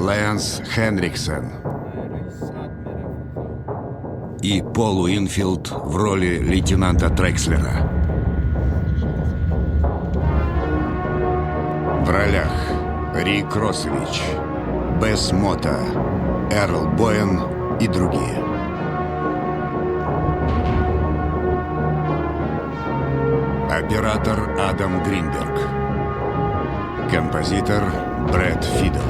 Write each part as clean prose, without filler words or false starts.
Лэнс Хенриксен и Пол Уинфилд в роли лейтенанта Трекслера. В ролях Рик Росович, Бесс Мота, Эрл Боен и другие. Оператор Адам Гринберг. Композитор Брэд Фидл.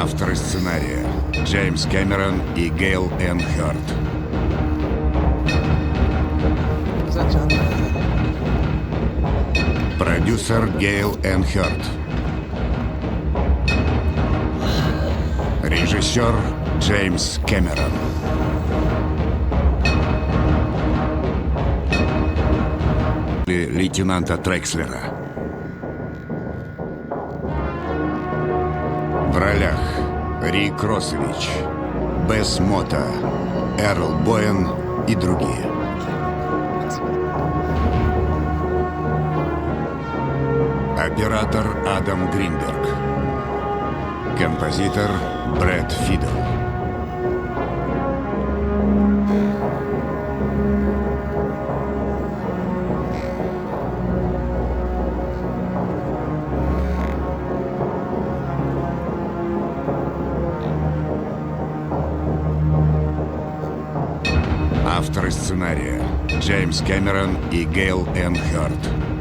Авторы сценария Джеймс Кэмерон и Гейл Энн Хёрд. Продюсер Гейл Энн Хёрд. Режиссер Джеймс Кэмерон. Лейтенанта Трекслера. В ролях Рик Росович, Бесс Мота, Эрл Боен и другие. Оператор Адам Гринберг. Композитор Брэд Фидл. Авторы сценария Джеймс Кэмерон и Гейл Энн Хёрд.